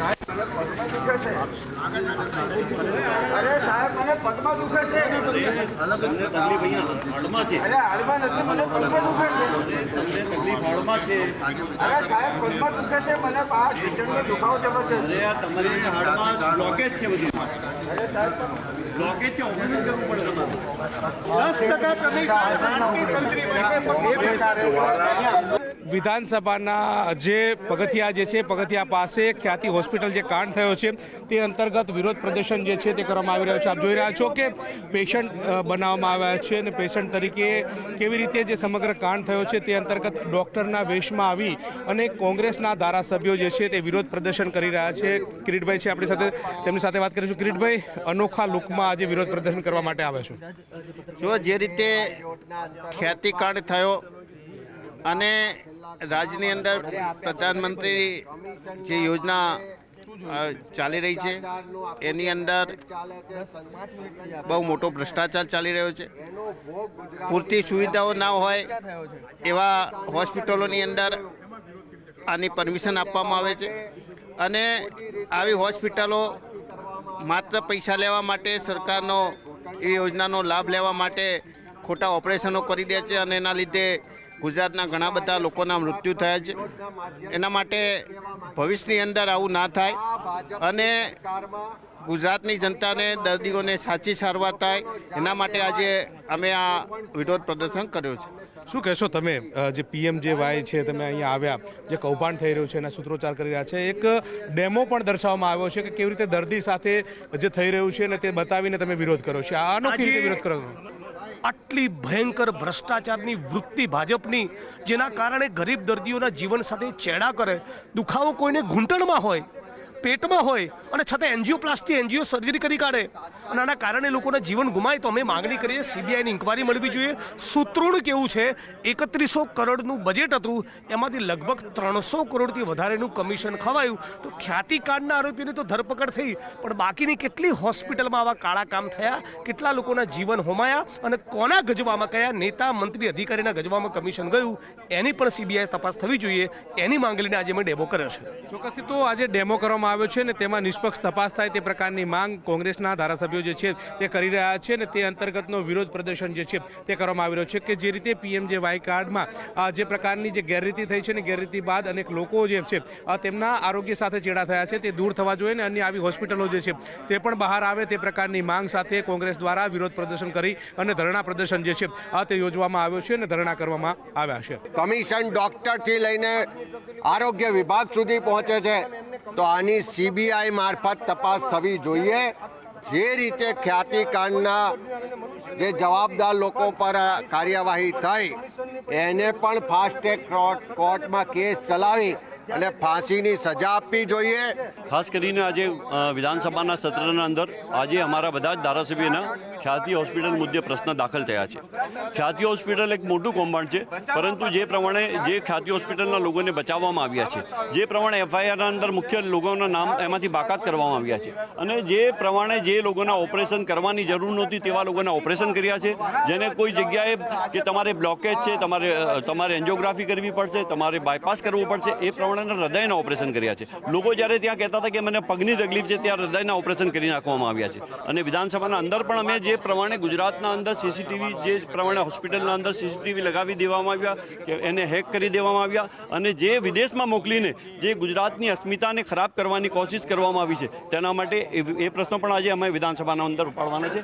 અરે સાહેબ મને પગમાં દુખે છે. તમને તકલીફ અહીંયા હાડમાં છે. અરે હાડમાં નથી, મને પગમાં દુખે છે. તમને તકલીફ હાડમાં છે. અરે સાહેબ પગમાં દુખે છે, મને આ ઢીંચણનો દુખાવો જબરજસ્ત. અરે આ તમારી હાડમાં બ્લોકેજ છે બધી. અરે સાહેબ બ્લોકેજ છે, ઓપરેશન કરવું પડે તમારે. 10% કમિશન સંતરી વિધાનસભાના જે પગથિયા જે છે પગથિયા પાસે ખ્યાતિ હોસ્પિટલ જે કાંડ થયો છે તે અંતર્ગત વિરોધ પ્રદર્શન જે છે તે કરવામાં આવી રહ્યો છે. આપ જોઈ રહ્યા છો કે પેશન્ટ બનાવવામાં આવ્યા છે અને પેશન્ટ તરીકે કેવી રીતે જે સમગ્ર કાંડ થયો છે તે અંતર્ગત ડૉક્ટરના વેશમાં આવી અને કોંગ્રેસના ધારાસભ્યો જે છે તે વિરોધ પ્રદર્શન કરી રહ્યા છે. કિરીટભાઈ છે આપણી સાથે, તેમની સાથે વાત કરીશું. કિરીટભાઈ, અનોખા લુકમાં આજે વિરોધ પ્રદર્શન કરવા માટે આવ્યા છો. જો જે રીતે ખ્યાતિકાંડ થયો અને રાજ્યની અંદર પ્રધાનમંત્રી જે યોજના ચાલી રહી છે એની અંદર બહુ મોટો ભ્રષ્ટાચાર ચાલી રહ્યો છે. પૂરતી સુવિધાઓ ના હોય એવા હોસ્પિટલોની અંદર આની પરમિશન આપવામાં આવે છે અને આવી હોસ્પિટલો માત્ર પૈસા લેવા માટે, સરકારનો એ યોજનાનો લાભ લેવા માટે ખોટા ઓપરેશનો કરી દે છે અને એના લીધે ગુજરાતના ઘણા બધા લોકોના મૃત્યુ થયા છે. એના માટે ભવિષ્યની અંદર આવું ના થાય અને ગુજરાતની જનતાને, દર્દીઓને સાચી સારવાર થાય એના માટે આજે અમે આ વિરોધ પ્રદર્શન કર્યો છે. શું કહેશો તમે, જે PMJY છે તમે અહીંયા આવ્યા, જે કૌભાંડ થઈ રહ્યું છે એના સૂત્રોચ્ચાર કરી રહ્યા છે, એક ડેમો પણ દર્શાવવામાં આવ્યો છે કે કેવી રીતે દર્દી સાથે જે થઈ રહ્યું છે ને તે બતાવીને તમે વિરોધ કરો છો. આનો કેવી રીતે વિરોધ કરો છો? આટલી ભયંકર ભ્રષ્ટાચારની વૃત્તિ ભાજપની, જેના કારણે ગરીબ દર્દીઓના જીવન સાથે ચેડા કરે. દુખાવો કોઈને ઘૂંટણમાં હોય, પેટમાં હોય અને છતાં એન્જિયોપ્લાસ્ટી, એન્જિયો સર્જરી કરી કાઢે અને આના કારણે લોકોના જીવન ગુમાય. તો અમે માગણી કરીએ CBIની ઇન્કવાયરી મળવી જોઈએ. સૂત્રોનું કેવું છે 3100 કરોડનું બજેટ હતું, એમાંથી લગભગ 300 કરોડથી વધારેનું કમિશન ખવાયું. તો ખ્યાતિકાંડના આરોપીની તો ધરપકડ થઈ, પણ બાકીની કેટલી હોસ્પિટલમાં આવા કાળા કામ થયા, કેટલા લોકોના જીવન હોમાયા અને કોના ગજવામાં, કયા નેતા, મંત્રી, અધિકારીના ગજવામાં કમિશન ગયું, એની પણ CBI તપાસ થવી જોઈએ. એની માંગ લઈને આજે અમે ડેમો કર્યો છે. ચોક્કસથી તો આજે ડેમો કરવામાં આવ્યો છે ને તેમાં નિષ્પક્ષ તપાસ થાય તે પ્રકારની માંગ કોંગ્રેસના ધારાસભ્યો જે છે તે કરી રહ્યા છે ને તે અંતર્ગતનો વિરોધ પ્રદર્શન જે છે તે કરવામાં આવી રહ્યો છે કે જે રીતે PMJY કાર્ડમાં જે પ્રકારની જે ગેરરીતિ થઈ છે ને ગેરરીતિ બાદ અનેક લોકો જે છે તેમના આરોગ્ય સાથે ચેડા થયા છે તે દૂર થવા જોઈએ ને અન્ય આવી હોસ્પિટલો જે છે તે પણ બહાર આવે તે પ્રકારની માંગ સાથે કોંગ્રેસ દ્વારા વિરોધ પ્રદર્શન કરી અને ધરણા પ્રદર્શન જે છે તે યોજવામાં આવ્યો છે અને ધરણા કરવામાં આવ્યા છે. કમિશન ડોક્ટરથી લઈને આરોગ્ય વિભાગ સુધી પહોંચે છે, તો આની CBI મારફત તપાસ થવી જોઈએ. જે રીતે ખ્યાતિકાંડના જે જવાબદાર લોકો પર કાર્યવાહી થઈ એને પણ ફાસ્ટ ટ્રેક કોર્ટમાં કેસ ચલાવી અને ફાંસીની સજા આપવી જોઈએ. ખાસ કરીને આજે વિધાનસભાના સત્રના અંદર આજે અમારા બધા જ ધારાસભ્યોના ખ્યાતિ હોસ્પિટલ મુદ્દે પ્રશ્ન દાખલ થયા છે. ખ્યાતિ હોસ્પિટલ એક મોટું કૌભાંડ છે, પરંતુ જે પ્રમાણે જે ખ્યાતિ હોસ્પિટલના લોકોને બચાવવામાં આવ્યા છે, જે પ્રમાણે FIRના અંદર મુખ્ય લોકોના નામ એમાંથી બાકાત કરવામાં આવ્યા છે અને જે પ્રમાણે જે લોકોના ઓપરેશન કરવાની જરૂર નહોતી તેવા લોકોના ઓપરેશન કર્યા છે, જેને કોઈ જગ્યાએ કે તમારે બ્લોકેજ છે, તમારે એન્જિયોગ્રાફી કરવી પડશે, તમારે બાયપાસ કરવું પડશે, એ પ્રમાણેના હૃદયના ઓપરેશન કર્યા છે. લોકો જ્યારે ત્યાં કહેતા હતા કે મને પગની તકલીફ છે, ત્યાં હૃદયના ઓપરેશન કરી નાખવામાં આવ્યા છે. અને વિધાનસભાના અંદર પણ અમે જે પ્રમાણે ગુજરાતના અંદર CCTV, જે પ્રમાણે હોસ્પિટલના અંદર CCTV લગાવી દેવામાં આવ્યા, કે એને હેક કરી દેવામાં આવ્યા અને જે વિદેશમાં મોકલીને જે ગુજરાતની અસ્મિતાને ખરાબ કરવાની કોશિશ કરવામાં આવી છે, તેના માટે એ પ્રશ્નો પણ આજે અમે વિધાનસભાના અંદર ઉપાડવાના છે.